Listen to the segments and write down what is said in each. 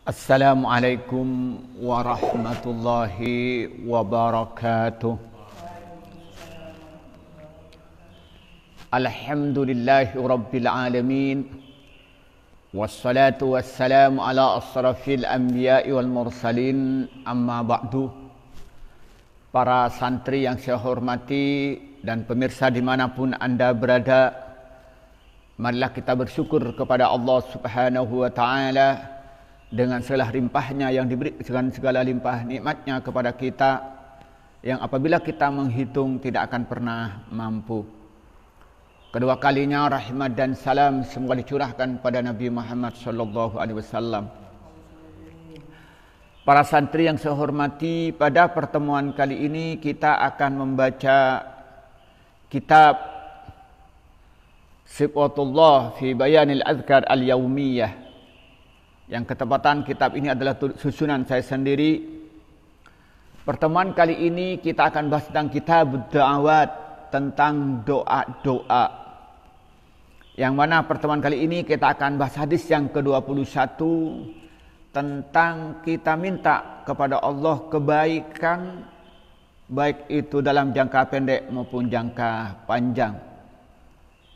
Assalamualaikum warahmatullahi wabarakatuh. Alhamdulillahi rabbil alamin. Wassalatu wassalamu ala asrafil anbiya'i wal mursalin. Amma ba'du. Para santri yang saya hormati dan pemirsa dimanapun anda berada, marilah kita bersyukur kepada Allah Subhanahu wa ta'ala dengan segala limpahnya yang diberikan, segala limpah nikmatnya kepada kita yang apabila kita menghitung tidak akan pernah mampu. Kedua kalinya rahmat dan salam semoga dicurahkan pada Nabi Muhammad sallallahu alaihi wasallam. Para santri yang saya hormati, pada pertemuan kali ini kita akan membaca kitab Sifatullah fi Bayanil Azkar Al-Yaumiyah. Yang ketepatan kitab ini adalah susunan saya sendiri. Pertemuan kali ini kita akan bahas tentang kitab da'awat, tentang doa-doa. Yang mana pertemuan kali ini kita akan bahas hadis yang ke-21 tentang kita minta kepada Allah kebaikan, baik itu dalam jangka pendek maupun jangka panjang.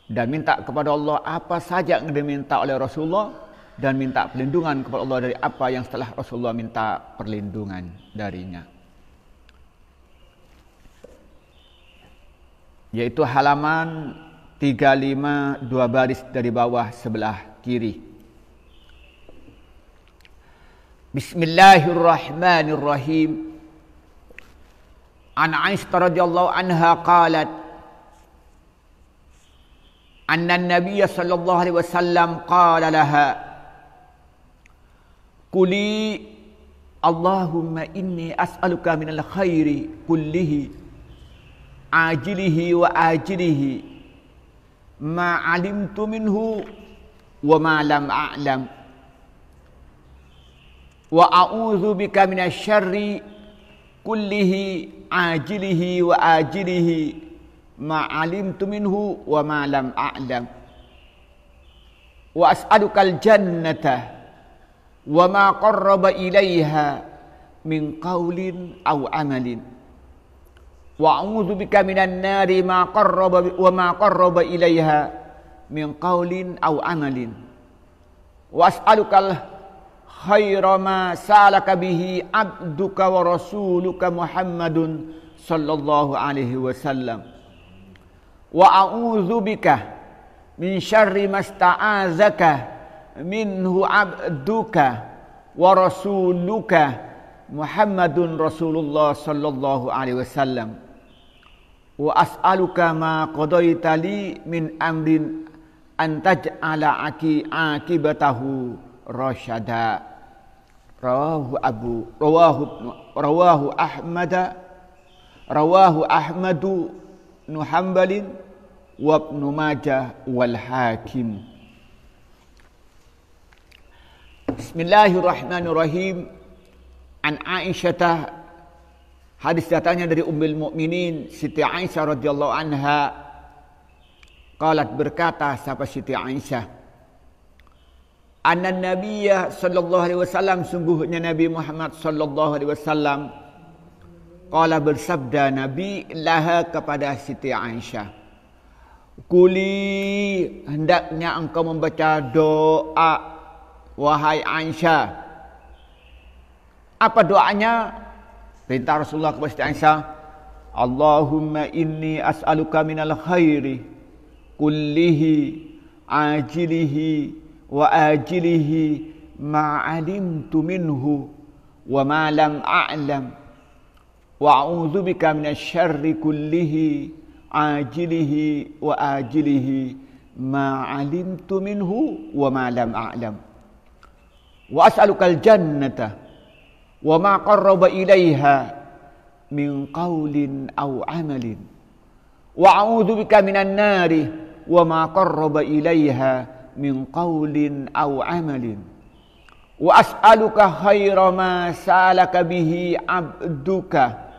Dan minta kepada Allah apa saja yang diminta oleh Rasulullah, dan minta perlindungan kepada Allah dari apa yang setelah Rasulullah minta perlindungan darinya. Yaitu halaman 35, 2 baris dari bawah sebelah kiri. Bismillahirrahmanirrahim. An Aisyah radhiyallahu anha qalat anna an-nabiy sallallahu alaihi wasallam qala laha Quli Allahumma inni as'aluka minal khairi kullihi ajilihi wa ajilihi ma alimtu minhu wa ma lam a'lam wa a'udzu bika minasy syarri kullihi ajilihi wa ajilihi ma alimtu minhu wa ma lam a'lam wa as'alukal jannata wa ma qarraba ilaiha min qaulin aw amalin wa a'udzu bika minan nari ma qarraba ilaiha min qaulin aw amalin wa as'alukal khaira ma salaka bihi abduka wa rasuluka Muhammadun sallallahu alaihi wasallam wa a'udzu bika min syarri masta'azaka minhu abduka wa rasuluka Muhammadun Rasulullah sallallahu alaihi wasallam wa as'aluka ma qadaita li min amrin an taj'ala akibatahu rasyada. Rawahu Ahmadu bin Hanbalin wa Ibnu Majah wal Hakim. Bismillahirrahmanirrahim. An Aisyah, hadis datangnya dari Ummul Mukminin Siti Aisyah radhiyallahu anha. Qalat, berkata siapa Siti Aisyah, anna nabiyya sallallahu alaihi wasallam, sungguhnya Nabi Muhammad sallallahu alaihi wasallam, qala, bersabda Nabi laha kepada Siti Aisyah, Kuli, hendaknya engkau membaca doa wahai Aisyah. Apa doanya? Perintah Rasulullah kepada Siti Aisyah, Allahumma inni as'aluka minal khairi kullihi ajilihi wa ajilihi ma alimtu minhu wa ma lam a'lam wa a'udzu bika minasy syarri kullihi ajilihi wa ajilihi ma alimtu minhu wa ma lam a'lam wa as'alukal jannata wa ma qarraba ilaiha min qaulin aw amalin wa a'udzu bika minan nari wa ma qarraba ilaiha min qaulin aw amalin wa as'aluka khaira ma salaka bihi abduka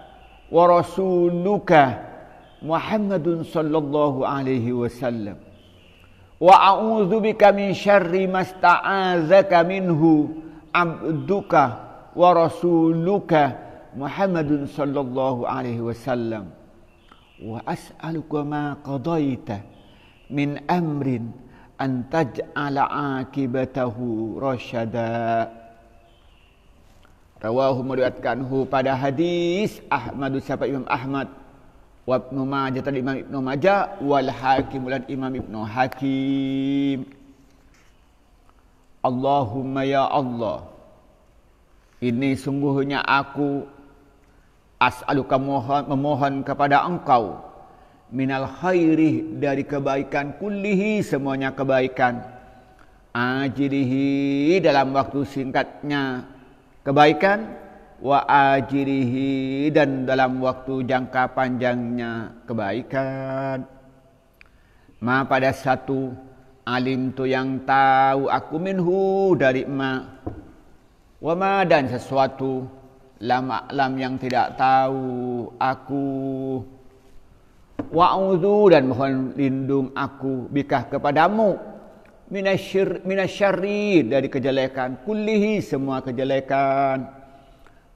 wa rasuluka Muhammadun sallallahu alaihi wasallam wa a'udzu bika min syarri masta'azaka minhu abduka wa rasuluka Muhammadun sallallahu alaihi wasallam wa as'aluka ma qadaita min amrin an taj'ala akibatahu rasyada. Rawahu meriwayatkanhu pada hadis Ahmad siapa Imam Ahmad wa Ibnu Majah dan Imam Ibnu Majah wal Hakim dan Imam Ibnu Hakim. Allahumma ya Allah, ini sungguhnya aku as'aluka memohon kepada engkau minal khairi dari kebaikan kullihi semuanya kebaikan, ajilihi dalam waktu singkatnya kebaikan, wa ajilihi dan dalam waktu jangka panjangnya kebaikan. Ma pada satu alim tu yang tahu aku minhu dari ma, wa ma dan sesuatu lam yang tidak tahu aku, wa'udzu dan mohon lindung aku bika kepadamu minasyarri dari kejelekan, kullihi semua kejelekan,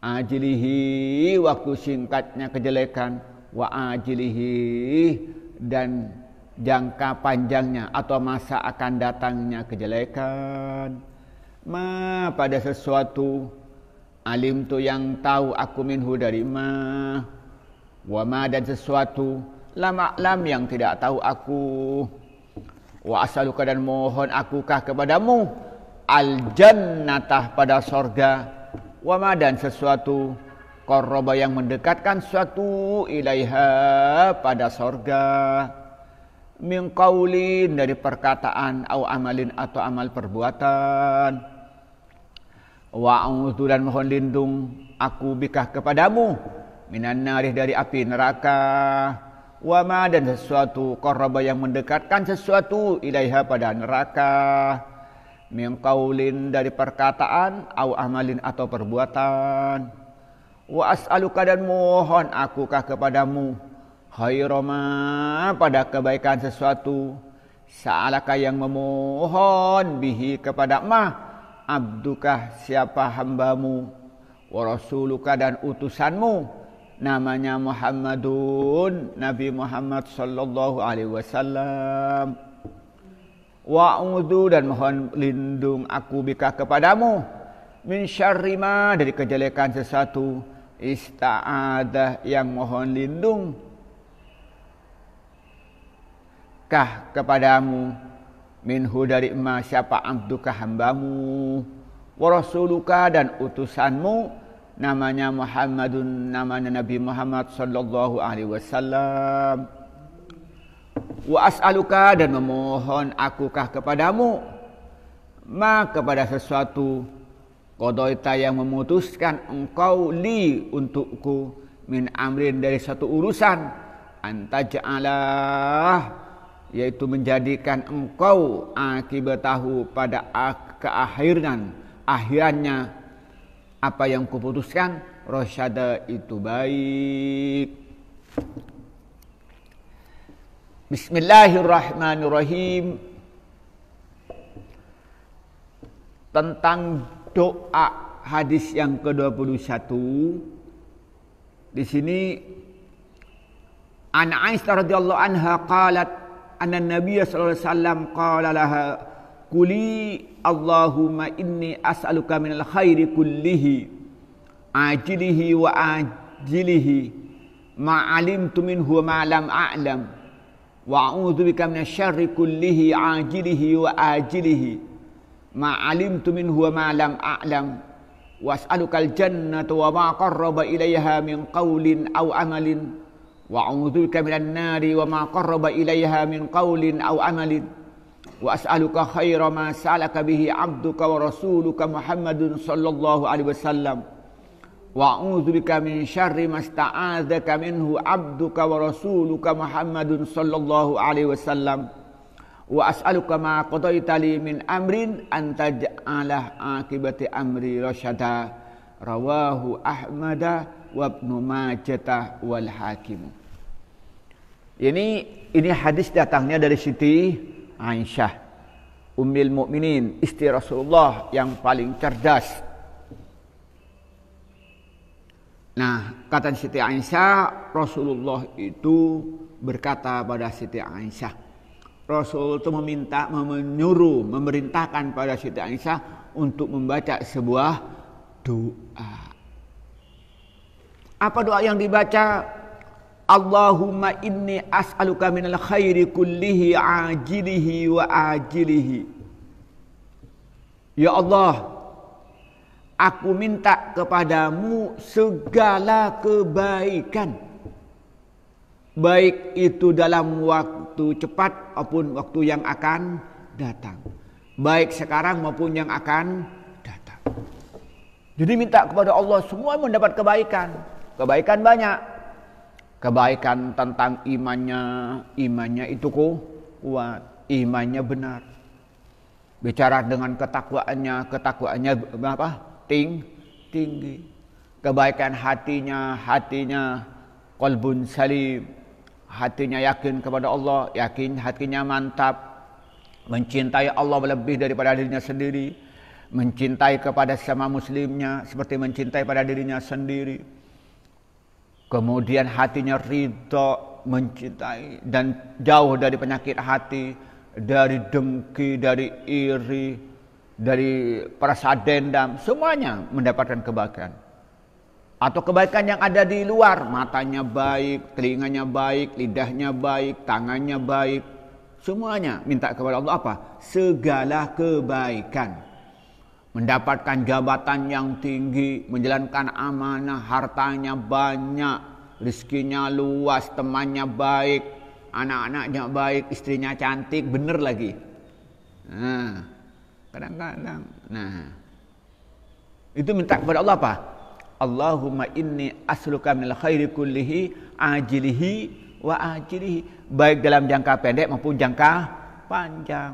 ajilihi waktu singkatnya kejelekan, wa ajilihi dan jangka panjangnya atau masa akan datangnya kejelekan. Ma pada sesuatu alim tu yang tahu aku minhu dari ma, wa ma dan sesuatu lam yang tidak tahu aku, wa asaluka dan mohon akukah kepadamu al jannatah pada sorga, wa ma dan sesuatu qarraba yang mendekatkan suatu ilaiha pada sorga, min qaulin dari perkataan, au amalin atau amal perbuatan, wa a'udzu dan mohon lindung aku bika kepadamu minan narih dari api neraka, wa ma dan sesuatu qarraba yang mendekatkan sesuatu ilaiha pada neraka, min qaulin dari perkataan, au amalin atau perbuatan, wa as'aluka dan mohon akukah kepadamu khairama pada kebaikan sesuatu, sa'alaka yang memohon bihi kepada ma abdukah siapa hambamu, wa rasuluka dan utusanmu namanya Muhammadun Nabi Muhammad sallallahu alaihi wasallam, wa a'udzu dan mohon lindung aku bika kepadamu min syarri ma dari kejelekan sesuatu, ista'adah yang mohon lindung kah kepadamu minhu dari ma siapa abduka hambamu, wa rasuluka dan utusanmu namanya Muhammadun namanya Nabi Muhammad sallallahu alaihi wasallam, wa as'aluka dan memohon akukah kepadamu ma kepada sesuatu qadaita yang memutuskan engkau li untukku min amrin dari satu urusan, antaj'alah yaitu menjadikan engkau akibatahu pada akhirannya apa yang kuputuskan rasyada itu baik. Bismillahirrahmanirrahim. Tentang doa hadis yang ke-21 di sini an Aisyah radhiyallahu anha qalat anna Nabiy sallallahu alaihi wasallam qala laha quli Allahumma inni as'aluka minal khairi kullihi ajilihi wa ajilihi ma 'alimtu minhu wa ma lam a'lam wa a'udzu bika minasy syarri kullihi ajilihi wa ajilihi ma 'alimtu minhu wa ma lam a'lam wa as'alukal jannata wa ma qarraba ilaiha min qaulin aw amalin wa a'udzu bika minan nari wa ma qarraba ilaiha min qaulin aw amalin wa as'aluka khaira ma sa'alaka bihi 'abduka wa rasuluka Muhammadun sallallahu alaihi wasallam wa a'udzu bika min syarri ma sta'adzaka minhu 'abduka wa rasuluka Muhammadun sallallahu alaihi wasallam wa as'aluka ma qadaita li min amrin an taj'ala akibati amri rasyada. Rawahu Ahmad wa Ibnu Majah wal Hakim. Ini hadis datangnya dari Siti Aisyah, Ummul Mukminin, istri Rasulullah yang paling cerdas Nah, kata Siti Aisyah, Rasulullah itu berkata pada Siti Aisyah. Rasul itu menyuruh, memerintahkan pada Siti Aisyah untuk membaca sebuah doa. Apa doa yang dibaca? Allahumma inni as'aluka minal khairi kullihi ajilihi wa ajilihi. Ya Allah, aku minta kepadamu segala kebaikan. Baik itu dalam waktu cepat maupun waktu yang akan datang. Baik sekarang maupun yang akan datang. Jadi minta kepada Allah semua mendapat kebaikan. Kebaikan banyak. Kebaikan tentang imannya itu kuat. Imannya benar. Bicara dengan ketakwaannya apa? Tinggi. Kebaikan hatinya qalbun salim, hatinya yakin kepada Allah, hatinya mantap, mencintai Allah lebih daripada dirinya sendiri, mencintai kepada sesama muslimnya seperti mencintai pada dirinya sendiri. Kemudian hatinya ridha, mencintai dan jauh dari penyakit hati, dari dengki, dari iri, dari perasa dendam, semuanya mendapatkan kebaikan. Atau kebaikan yang ada di luar, matanya baik, telinganya baik, lidahnya baik, tangannya baik, semuanya minta kepada Allah apa? Segala kebaikan. Mendapatkan jabatan yang tinggi, menjalankan amanah, hartanya banyak, rezekinya luas, temannya baik, anak-anaknya baik, istrinya cantik, bener lagi. Nah, kadang-kadang, itu minta kepada Allah apa? Allahumma inni as'aluka minal khairi kullihi ajilihi wa ajilihi, baik dalam jangka pendek maupun jangka panjang.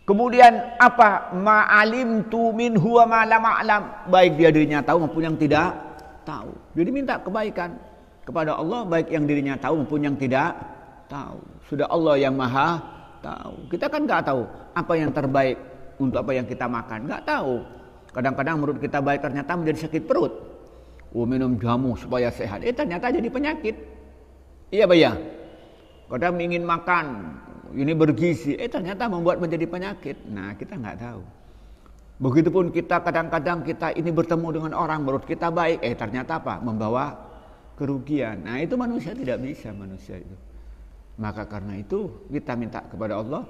Kemudian apa? Ma'alimtu minhu wa ma lam a'lam, baik dia dirinya tahu maupun yang tidak tahu. Jadi minta kebaikan kepada Allah baik yang dirinya tahu maupun yang tidak tahu. Sudah Allah yang Maha tahu. Kita kan enggak tahu apa yang terbaik untuk apa yang kita makan, enggak tahu. Kadang-kadang menurut kita baik ternyata menjadi sakit perut. Minum jamu supaya sehat. Ternyata jadi penyakit. Iya, Pak ya. Kadang ingin makan, ini bergizi, ternyata membuat menjadi penyakit. Nah, kita nggak tahu. Begitupun kita kadang-kadang kita ini bertemu dengan orang menurut kita baik, ternyata apa? Membawa kerugian. Nah, itu manusia tidak bisa, manusia itu. Maka karena itu kita minta kepada Allah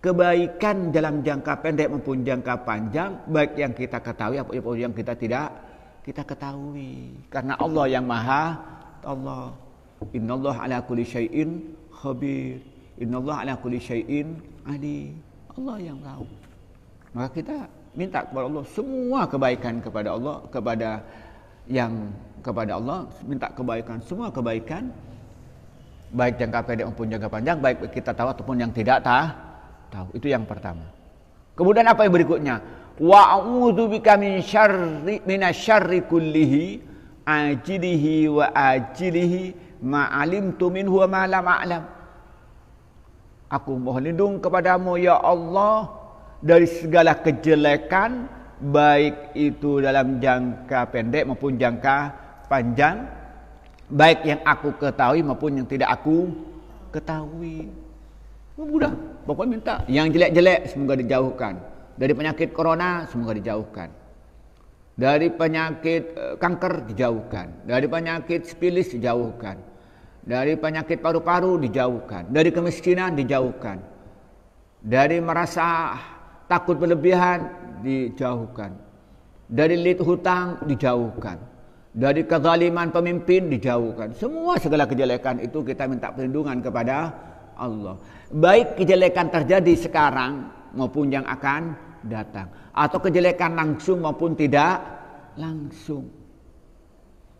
kebaikan dalam jangka pendek maupun jangka panjang, baik yang kita ketahui maupun yang kita tidak kita ketahui. Karena Allah yang Maha Allah. Innallaha ala kulli syai'in khabir. Innallaha ala kulli syai'in alim. Allah yang tahu. Maka kita minta kepada Allah semua kebaikan kepada Allah, kepada Allah minta kebaikan, semua kebaikan baik jangka pendek maupun jangka panjang, baik kita tahu ataupun yang tidak tahu. Itu yang pertama. Kemudian apa yang berikutnya? Wa a'udzubika minasyarri kullihi ajilihi wa ajilihi ma'alimtu minhu wa ma lam a'lam. Aku mohon lindung kepadamu ya Allah dari segala kejelekan, baik itu dalam jangka pendek maupun jangka panjang, baik yang aku ketahui maupun yang tidak aku ketahui. Mudah, pokoknya minta yang jelek-jelek semoga dijauhkan. Dari penyakit corona semoga dijauhkan. Dari penyakit kanker dijauhkan. Dari penyakit sifilis dijauhkan. Dari penyakit paru-paru dijauhkan. Dari kemiskinan dijauhkan. Dari merasa takut berlebihan dijauhkan. Dari hutang dijauhkan. Dari kezaliman pemimpin dijauhkan. Semua segala kejelekan itu kita minta perlindungan kepada Allah. Baik kejelekan terjadi sekarang maupun yang akan datang, atau kejelekan langsung maupun tidak langsung,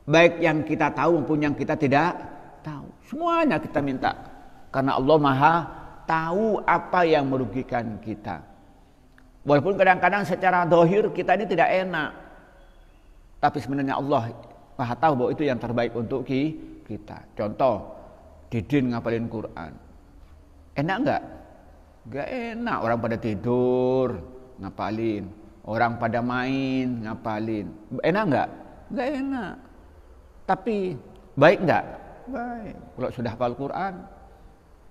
baik yang kita tahu maupun yang kita tidak tahu, semuanya kita minta karena Allah Maha tahu apa yang merugikan kita. Walaupun kadang-kadang secara zahir kita ini tidak enak, tapi sebenarnya Allah Maha tahu bahwa itu yang terbaik untuk kita. Contoh, Didin ngapalin Quran, enak enggak? Enggak enak. Orang pada tidur ngapalin, orang pada main ngapalin, enak enggak? Nggak enak. Tapi baik nggak? Baik. Kalau sudah hafal Quran,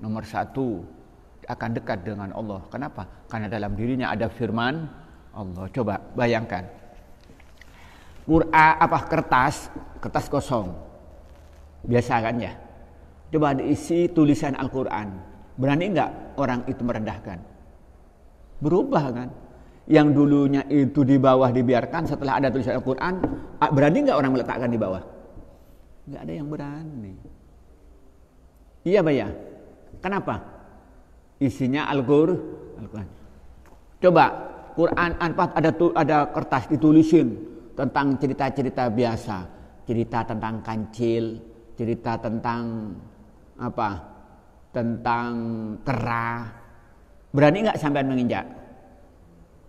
nomor satu akan dekat dengan Allah. Kenapa? Karena dalam dirinya ada firman Allah. Coba bayangkan. Quran kertas kosong. Biasa kan ya? Coba diisi tulisan Al-Quran. Berani nggak orang itu merendahkan? Berubah kan? Yang dulunya itu di bawah dibiarkan, setelah ada tulisan Al-Quran, berani nggak orang meletakkan di bawah? Nggak ada yang berani. Iya Pak ya? Kenapa? Isinya Al-Quran. Coba Quran ada kertas ditulisin tentang cerita-cerita biasa, cerita tentang kancil, cerita tentang apa? Tentang kera. Berani nggak sampean menginjak?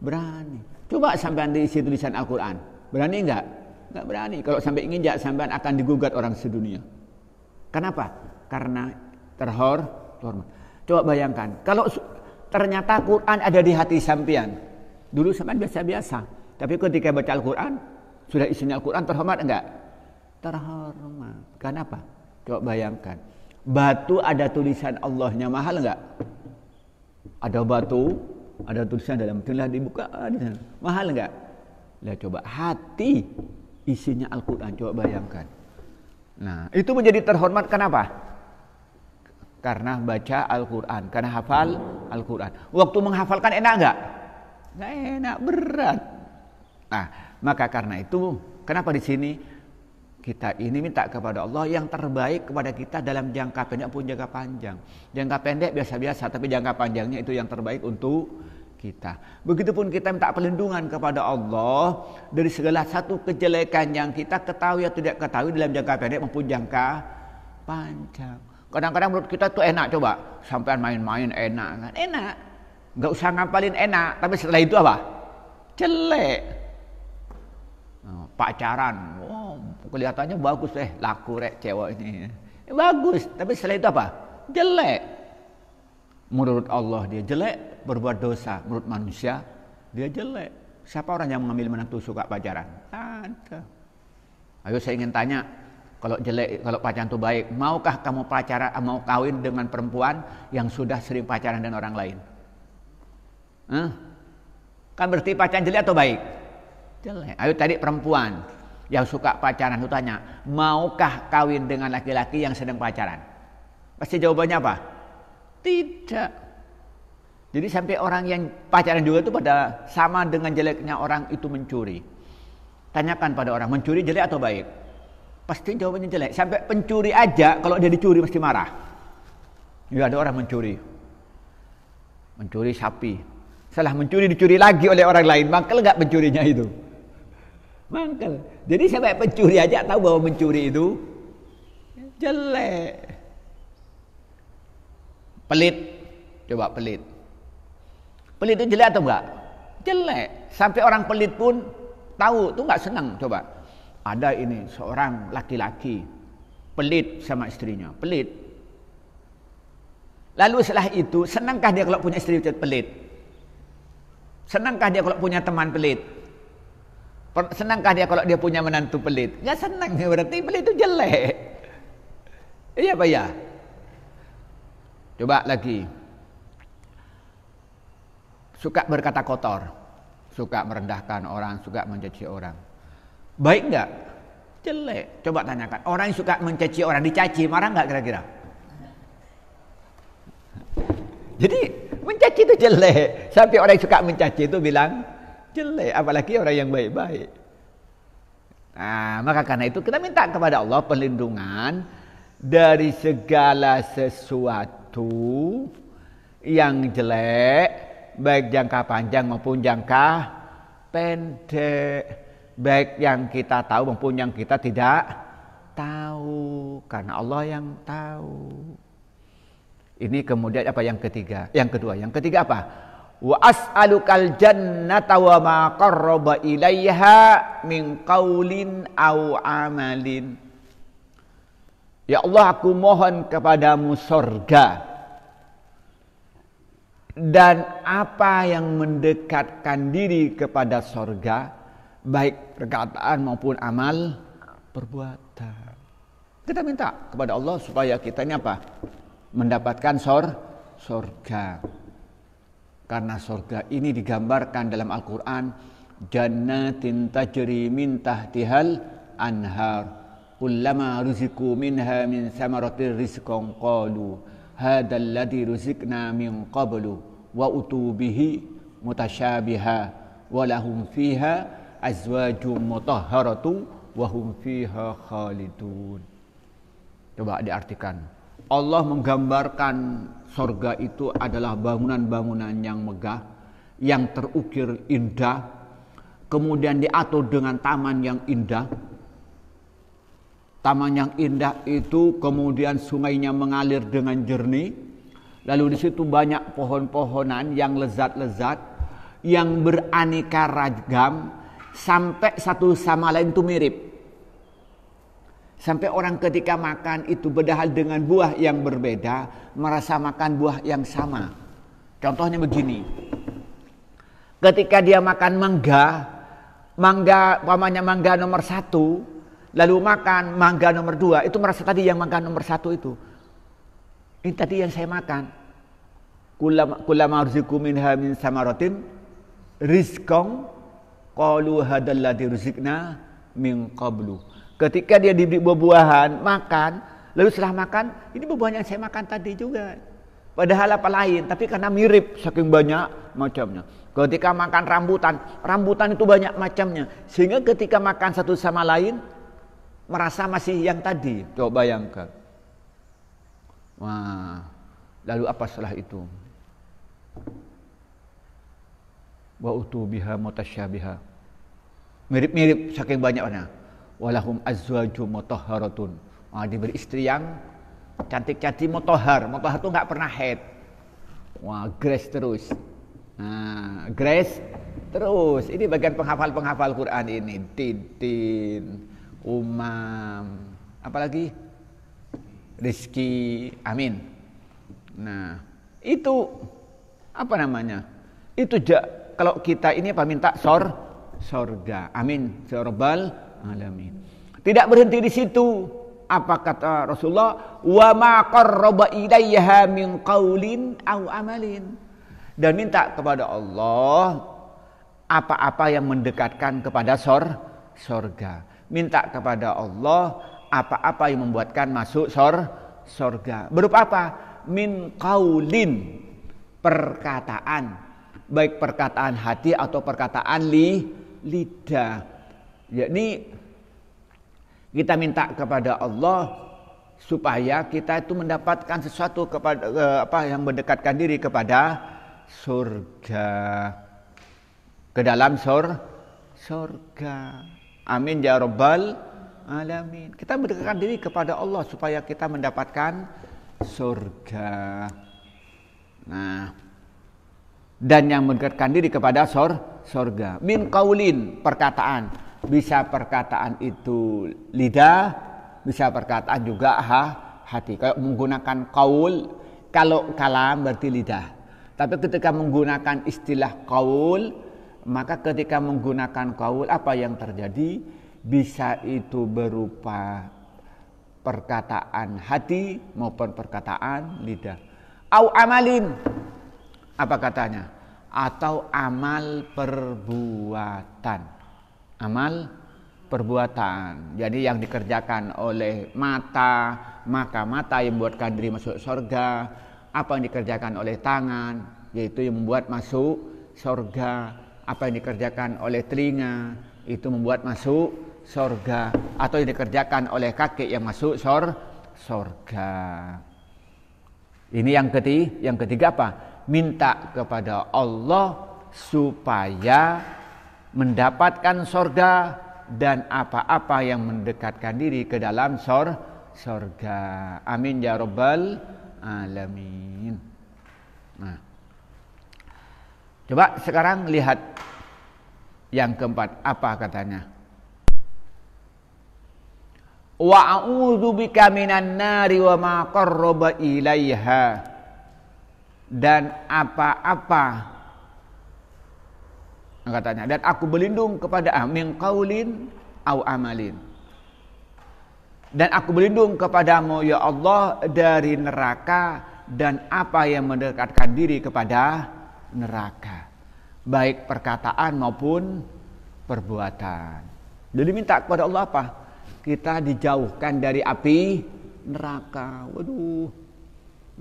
Berani. Coba sampean diisi tulisan Al-Quran. Berani nggak? Nggak berani. Kalau sampai nginjak, sampean akan digugat orang sedunia. Kenapa? Karena terhormat. Coba bayangkan, kalau ternyata Quran ada di hati sampean. Dulu sampean biasa-biasa, tapi ketika baca Al-Quran, sudah isinya Al-Quran, terhormat enggak? Terhormat. Kenapa? Coba bayangkan. Batu ada tulisan Allahnya, mahal enggak? Ada batu, ada tulisan dalam tulisan dibuka, mahal enggak? Lihat coba hati isinya Al-Quran, coba bayangkan. Nah, itu menjadi terhormat kenapa? Karena baca Al-Quran, karena hafal Al-Quran. Waktu menghafalkan enak enggak? Enggak enak, berat. Nah, maka karena itu, kenapa di sini kita ini minta kepada Allah yang terbaik kepada kita dalam jangka pendek maupun jangka panjang. Jangka pendek biasa-biasa, tapi jangka panjangnya itu yang terbaik untuk kita. Begitupun kita minta perlindungan kepada Allah dari segala satu kejelekan yang kita ketahui atau tidak ketahui dalam jangka pendek maupun jangka panjang. Kadang-kadang menurut kita tuh enak, coba sampean main-main enak kan? Enak. Nggak usah ngapalin enak, tapi setelah itu apa? Jelek. Pacaran, wow, kelihatannya bagus laku cewek ini. Bagus, tapi setelah itu apa? Jelek. Menurut Allah dia jelek, berbuat dosa. Menurut manusia dia jelek. Siapa orang yang mengambil menantu suka pacaran? Ada. Ayo saya ingin tanya, kalau jelek, kalau pacaran itu baik, maukah kamu pacaran, mau kawin dengan perempuan yang sudah sering pacaran dengan orang lain? Kan berarti pacaran jelek atau baik? Jelek. Ayo tadi perempuan yang suka pacaran itu tanya, maukah kawin dengan laki-laki yang sedang pacaran? Pasti jawabannya apa? Tidak. Jadi sampai orang yang pacaran juga itu pada sama dengan jeleknya orang itu mencuri. Tanyakan pada orang, mencuri jelek atau baik? Pasti jawabannya jelek. Sampai pencuri aja kalau dia dicuri mesti marah. Ya ada orang mencuri sapi. Salah mencuri dicuri lagi oleh orang lain. Mangkel nggak pencurinya itu? Mangkel. Jadi sampai pencuri aja tahu bahwa mencuri itu jelek. Pelit. Coba pelit. Pelit itu jelek atau enggak? Jelek. Sampai orang pelit pun tahu tuh nggak senang. Coba. Ada ini seorang laki-laki pelit sama istrinya, pelit. Lalu setelah itu, senangkah dia kalau punya istri pelit? Senangkah dia kalau punya teman pelit? Senangkah dia kalau dia punya menantu pelit? Nggak senang, berarti pelit itu jelek. Iya Pak ya? Coba lagi. Suka berkata kotor, suka merendahkan orang, suka mencaci orang. Baik enggak? Jelek. Coba tanyakan. Orang yang suka mencaci orang, dicaci, marah enggak kira-kira? Jadi mencaci itu jelek. Sampai orang yang suka mencaci itu bilang jelek. Apalagi orang yang baik-baik. Nah, maka karena itu kita minta kepada Allah perlindungan dari segala sesuatu yang jelek, baik jangka panjang maupun jangka pendek. Baik yang kita tahu maupun yang kita tidak tahu, karena Allah yang tahu. Ini kemudian apa yang ketiga? Yang kedua, yang ketiga apa? Wa as'alukal jannata wa ma qarraba ilaiha min qaulin aw amalin. Ya Allah, aku mohon kepadamu surga dan apa yang mendekatkan diri kepada surga, baik perkataan maupun amal, perbuatan. Kita minta kepada Allah supaya kita ini apa? Mendapatkan surga. Karena surga ini digambarkan dalam Al-Quran, jannatin tajri min tahtihal anhar, kullama ruziku minha min samaratir rizqan qalu hadzal ladzi ruzikna min qablu wa utubihi mutasyabiha wa lahum fiha azwajum mutahharatu wa hum fiha khalidun. Coba diartikan. Allah menggambarkan surga itu adalah bangunan-bangunan yang megah, yang terukir indah, kemudian diatur dengan taman yang indah. Taman yang indah itu kemudian sungainya mengalir dengan jernih. Lalu di situ banyak pohon-pohonan yang lezat-lezat, yang beraneka ragam, sampai satu sama lain itu mirip. Sampai orang ketika makan itu berdahal dengan buah yang berbeda, merasa makan buah yang sama. Contohnya begini. Ketika dia makan pamannya mangga nomor 1, lalu makan mangga nomor 2, itu merasa tadi yang mangga nomor 1 itu. Ini tadi yang saya makan. Kullama arziku minha min samaratin rizqan qalu hadzal ladzi ruzikna min qablu. Ketika dia diberi buah-buahan, makan, lalu setelah makan, ini buah yang saya makan tadi juga. Padahal apa lain, tapi karena mirip saking banyak macamnya. Ketika makan rambutan itu banyak macamnya. Sehingga ketika makan satu sama lain, merasa masih yang tadi. Coba bayangkan. Wah, lalu apa setelah itu? Wa utubiha mutasyabiha. Mirip-mirip saking banyaknya. Walahum azwajum mutahharatun. Diberi istri yang cantik-cantik mutahhar. Mutahhar itu enggak pernah haid. Wah, grace terus. Grace terus. Ini bagian penghafal Quran ini. Titin, Umam, apalagi Rizki, amin. Nah, itu apa namanya? Itu kalau kita ini apa minta surga. Amin. Rabbal alamin. Tidak berhenti di situ. Apa kata Rasulullah? Wa ma qarraba ilayha min qaulin aw amalin. Dan minta kepada Allah apa-apa yang mendekatkan kepada surga. Minta kepada Allah apa-apa yang membuatkan masuk surga. Berupa apa? Min qaulin, perkataan. Baik perkataan hati atau perkataan lidah. Yakni kita minta kepada Allah supaya kita itu mendapatkan sesuatu kepada yang mendekatkan diri kepada surga, ke dalam surga. Amin ya rabbal alamin. Kita mendekatkan diri kepada Allah supaya kita mendapatkan surga. Nah, dan yang mendekatkan diri kepada surga. Min qaulin, perkataan. Bisa perkataan itu lidah, bisa perkataan juga hati. Kalau menggunakan qaul, kalau kalam berarti lidah. Tapi ketika menggunakan istilah qaul, maka ketika menggunakan qaul apa yang terjadi? Bisa itu berupa perkataan hati maupun perkataan lidah. Au amalin. Apa katanya? Atau amal perbuatan. Amal perbuatan. Jadi yang dikerjakan oleh mata, maka mata yang membuatkan diri masuk surga. Apa yang dikerjakan oleh tangan, yaitu yang membuat masuk surga. Apa yang dikerjakan oleh telinga, itu membuat masuk surga. Atau yang dikerjakan oleh kaki yang masuk surga. Ini yang ketiga apa? Minta kepada Allah supaya mendapatkan surga dan apa-apa yang mendekatkan diri ke dalam surga. Amin ya rabbal alamin. Nah, coba sekarang lihat yang keempat, apa katanya? Wa a'udzu bika minan nari wa ma qarraba ilaiha. Dan apa-apa katanya, dan aku berlindung kepada min qaulin au amalin. Dan aku berlindung kepadamu ya Allah dari neraka dan apa yang mendekatkan diri kepada neraka, baik perkataan maupun perbuatan. Jadi minta kepada Allah apa? Kita dijauhkan dari api neraka. Waduh,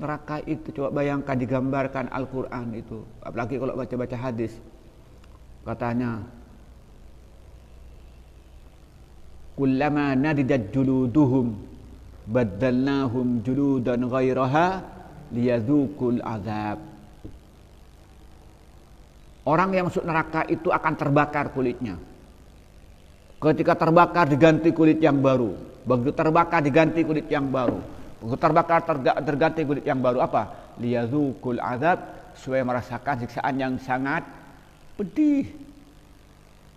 neraka itu coba bayangkan, digambarkan Al-Quran itu. Apalagi kalau baca-baca hadis, katanya kullama nadidat juluduhum baddalnahum juludan ghairaha liyadzuqul azab. Orang yang masuk neraka itu akan terbakar kulitnya. Ketika terbakar diganti kulit yang baru. Begitu terbakar diganti kulit yang baru. Begitu terbakar terganti kulit yang baru. Apa? Liyadzuqul azab, supaya merasakan siksaan yang sangat pedih.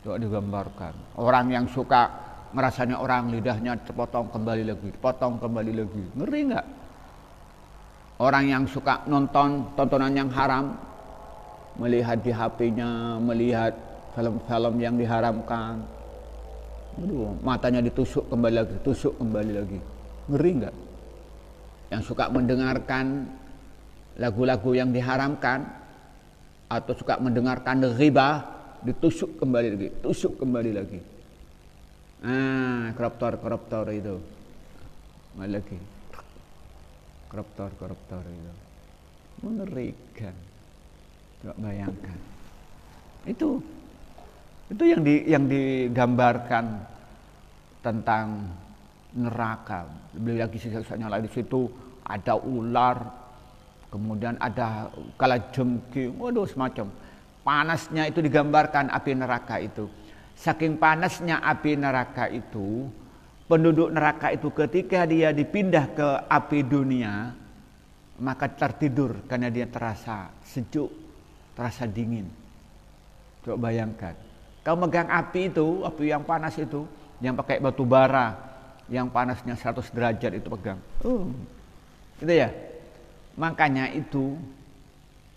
Coba digambarkan. Orang yang suka ngerasanya orang lidahnya terpotong kembali lagi, potong kembali lagi. Ngeri nggak? Orang yang suka nonton tontonan yang haram, melihat di HP-nya, melihat film-film yang diharamkan. Aduh, matanya ditusuk kembali lagi, tusuk kembali lagi. Ngeri nggak? Yang suka mendengarkan lagu-lagu yang diharamkan atau suka mendengarkan ghibah, ditusuk kembali lagi, tusuk kembali lagi. Koruptor itu. Mana lagi? Koruptor itu. Mengerikan. Coba bayangkan. Itu yang digambarkan tentang neraka. Lebih lagi sisanya lagi di situ ada ular, kemudian ada kalajengking, waduh semacam. Panasnya itu digambarkan api neraka itu. Saking panasnya api neraka itu, penduduk neraka itu ketika dia dipindah ke api dunia, maka tertidur karena dia terasa sejuk, terasa dingin. Coba bayangkan. Kau megang api itu, api yang panas itu, yang pakai batu bara, yang panasnya 100 derajat itu pegang. Gitu ya. Makanya itu,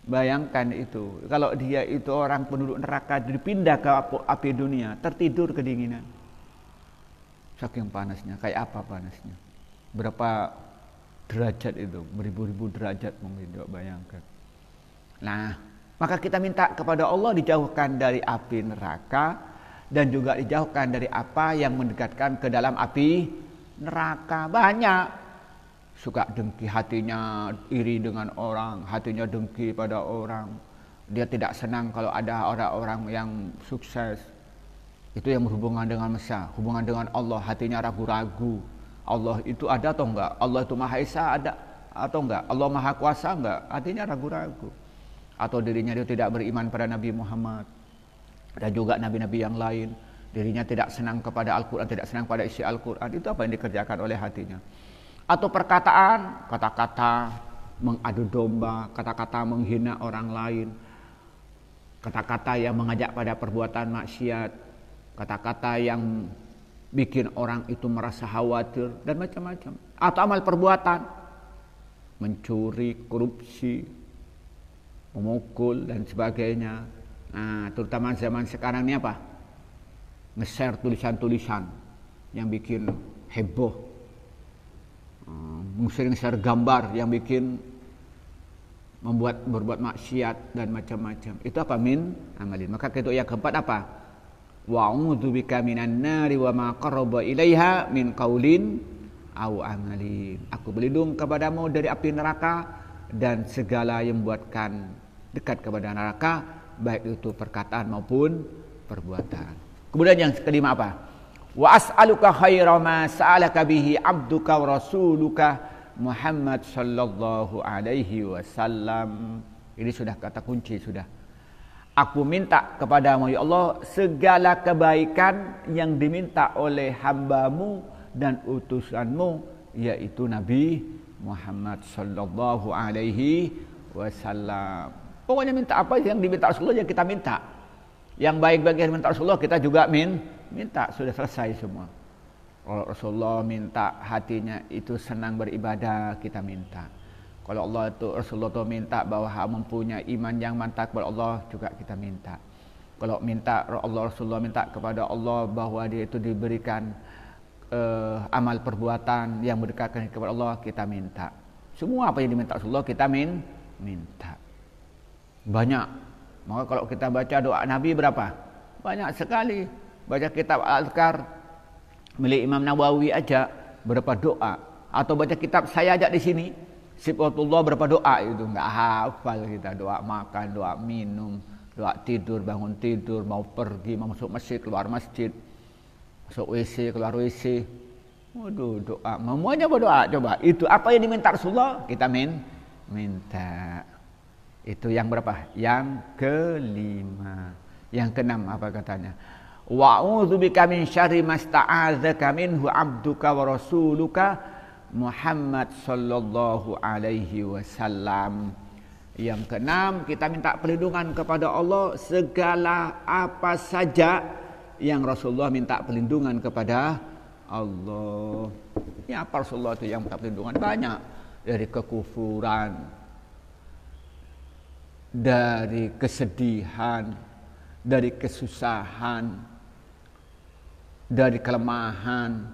bayangkan itu, kalau dia itu orang penduduk neraka dipindah ke api dunia, tertidur kedinginan. Saking panasnya, kayak apa panasnya? Berapa derajat itu? Beribu-ribu derajat mungkin, bayangkan. Nah, maka kita minta kepada Allah dijauhkan dari api neraka dan juga dijauhkan dari apa yang mendekatkan ke dalam api neraka. Banyak suka dengki hatinya, iri dengan orang, hatinya dengki pada orang. Dia tidak senang kalau ada orang-orang yang sukses. Itu yang berhubungan dengan Mesa, hubungan dengan Allah, hatinya ragu-ragu. Allah itu ada atau enggak? Allah itu Maha Esa ada atau enggak? Allah Maha Kuasa enggak? Hatinya ragu-ragu. Atau dirinya dia tidak beriman pada Nabi Muhammad dan juga nabi-nabi yang lain. Dirinya tidak senang kepada Al-Quran, tidak senang pada isi Al-Quran. Itu apa yang dikerjakan oleh hatinya. Atau perkataan, kata-kata mengadu domba, kata-kata menghina orang lain, kata-kata yang mengajak pada perbuatan maksiat, kata-kata yang bikin orang itu merasa khawatir dan macam-macam. Atau amal perbuatan, mencuri, korupsi, memukul dan sebagainya. Nah, terutama zaman sekarang ini apa? Nge-share tulisan-tulisan yang bikin heboh, nge-share gambar yang bikin berbuat maksiat dan macam-macam. Itu apa? Min amalin. Maka itu yang keempat apa? Wa'udzubika minan nari wa ma qarraba ilaiha min qaulin au amalin. Aku berlindung kepadamu dari api neraka dan segala yang membuatkan dekat kepada neraka, baik itu perkataan maupun perbuatan. Kemudian yang kelima apa? Wa as'aluka khaira ma sa'alaka bihi 'abduka wa rasuluka Muhammad sallallahu alaihi wasallam. Ini sudah kata kunci sudah. Aku minta kepadamu ya Allah segala kebaikan yang diminta oleh hambamu dan utusanmu, yaitu Nabi Muhammad sallallahu alaihi wasallam. Pokoknya minta apa yang diminta Rasulullah yang kita minta. Yang baik-baik yang diminta Rasulullah kita juga minta. Sudah selesai semua. Kalau Rasulullah minta hatinya itu senang beribadah, kita minta. Kalau Allah itu Rasulullah itu minta bahwa mempunyai iman yang mantap kepada Allah, juga kita minta. Kalau minta Allah Rasulullah minta kepada Allah bahwa dia itu diberikan amal perbuatan yang mendekatkan kepada Allah, kita minta. Semua apa yang diminta Rasulullah kita minta. Banyak. Maka kalau kita baca doa Nabi berapa? Banyak sekali. Baca kitab Al-Azkar milik Imam Nawawi aja berapa doa. Atau baca kitab saya aja di sini. Sifatullah berapa doa itu enggak hafal kita. Doa makan, doa minum, doa tidur, bangun tidur, mau pergi, mau masuk masjid, keluar masjid, masuk WC, keluar WC. Waduh, doa. Semuanya berdoa. Coba, itu apa yang diminta Rasulullah? Kita minta. Itu yang berapa? Yang kelima. Yang keenam apa katanya? Wa'udzubika min syarri masta'adzaka minhu 'abduka wa rasuluka Muhammad sallallahu alaihi wasallam. Yang keenam, kita minta perlindungan kepada Allah segala apa saja yang Rasulullah minta perlindungan kepada Allah. Ya, apa Rasulullah itu yang minta perlindungan? Banyak. Dari kekufuran, dari kesedihan, dari kesusahan, dari kelemahan,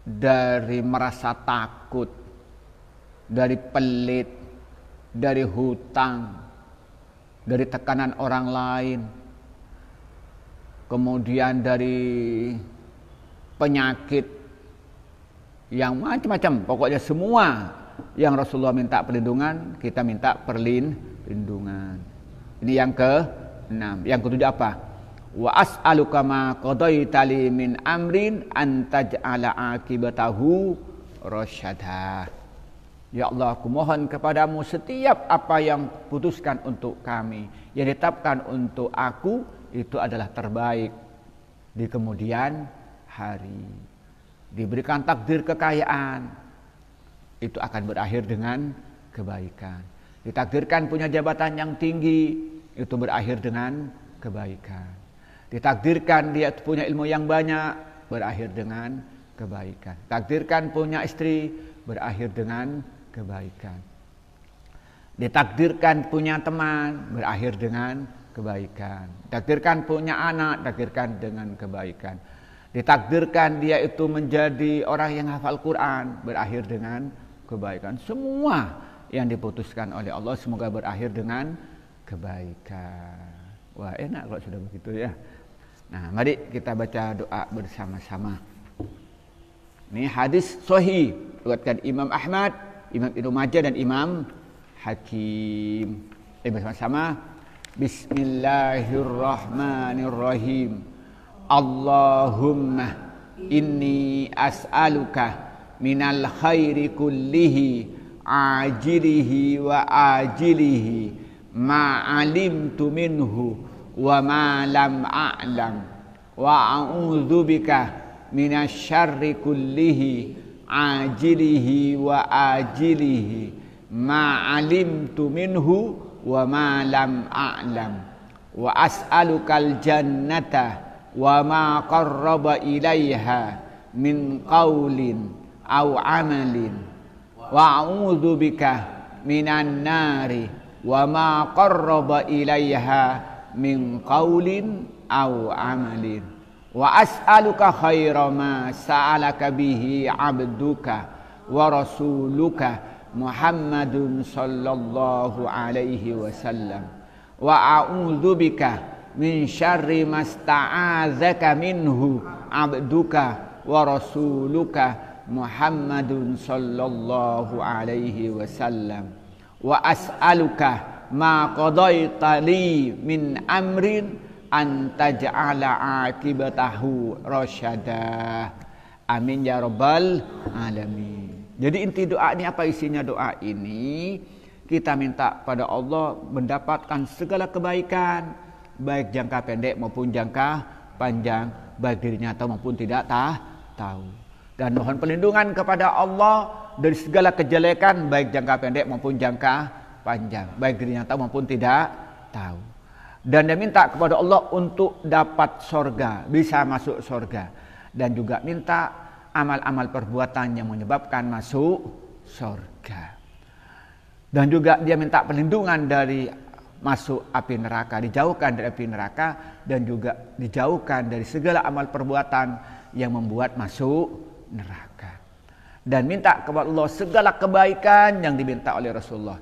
dari merasa takut, dari pelit, dari hutang, dari tekanan orang lain, kemudian dari penyakit yang macam-macam. Pokoknya semua yang Rasulullah minta perlindungan, kita minta perlindungan. Ini yang ke-6. Yang ke-7 apa? Wa as'aluka ma qadaita li min amrin an taj'ala akibatahu rasyada. Ya Allah, aku mohon kepadamu setiap apa yang putuskan untuk kami, yang ditetapkan untuk aku, itu adalah terbaik di kemudian hari. Diberikan takdir kekayaan, itu akan berakhir dengan kebaikan. Ditakdirkan punya jabatan yang tinggi, itu berakhir dengan kebaikan. Ditakdirkan dia punya ilmu yang banyak, berakhir dengan kebaikan. Ditakdirkan punya istri, berakhir dengan kebaikan. Ditakdirkan punya teman, berakhir dengan kebaikan. Ditakdirkan punya anak, ditakdirkan dengan kebaikan. Ditakdirkan dia itu menjadi orang yang hafal Quran, berakhir dengan kebaikan. Semua yang diputuskan oleh Allah semoga berakhir dengan kebaikan. Wah, enak kalau sudah begitu ya. Nah, mari kita baca doa bersama-sama. Ini hadis sahih riwayatkan Imam Ahmad, Imam Ibnu Majah dan Imam Hakim. Bersama-sama. Bismillahirrahmanirrahim. Allahumma inni as'aluka minal khairi kullihi ajilihi wa ajilihi ma alimtu minhu wa ma lam a'lam wa a'udzubika minasyarri kullihi ajilihi wa ajilihi ma alimtu minhu wa ma lam a'lam wa as'alukal jannata wa ma qarraba ilaiha min qaulin aw amalin wa a'udzubika minan nari wa ma qarraba ilaiha min qaulin aw amalin wa as'aluka khaira ma sa'alaka bihi 'abduka wa rasuluka Muhammadun sallallahu alaihi wasallam wa a'udzubika min syarri masta'adzaka minhu 'abduka wa rasuluka Muhammadun sallallahu alaihi wasallam wa as'aluka ma qadaita li min amrin an taj'ala akibatahu rasyada. Amin ya rabbal alamin. Jadi inti doa ini apa isinya? Doa ini kita minta pada Allah mendapatkan segala kebaikan, baik jangka pendek maupun jangka panjang, baik diri nyata maupun tidak tahu. Dan mohon perlindungan kepada Allah dari segala kejelekan, baik jangka pendek maupun jangka panjang, baik diri nyata maupun tidak tahu. Dan dia minta kepada Allah untuk dapat sorga, bisa masuk sorga. Dan juga minta amal-amal perbuatan yang menyebabkan masuk sorga. Dan juga dia minta perlindungan dari masuk api neraka, dijauhkan dari api neraka, dan juga dijauhkan dari segala amal perbuatan yang membuat masuk neraka. Dan minta kepada Allah segala kebaikan yang diminta oleh Rasulullah.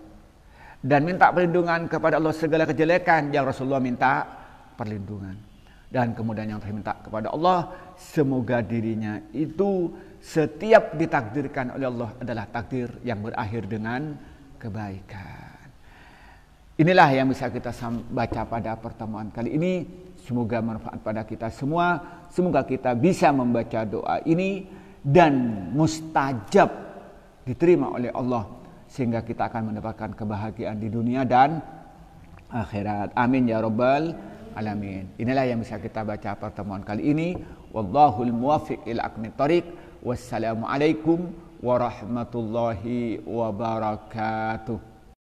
Dan minta perlindungan kepada Allah segala kejelekan yang Rasulullah minta perlindungan. Dan kemudian yang minta kepada Allah, semoga dirinya itu setiap ditakdirkan oleh Allah adalah takdir yang berakhir dengan kebaikan. Inilah yang bisa kita baca pada pertemuan kali ini. Semoga manfaat pada kita semua. Semoga kita bisa membaca doa ini dan mustajab diterima oleh Allah, sehingga kita akan mendapatkan kebahagiaan di dunia dan akhirat. Amin ya rabbal alamin. Inilah yang bisa kita baca pertemuan kali ini. Wallahul muwaffiq ila aqwamit thoriq. Wassalamualaikum warahmatullahi wabarakatuh.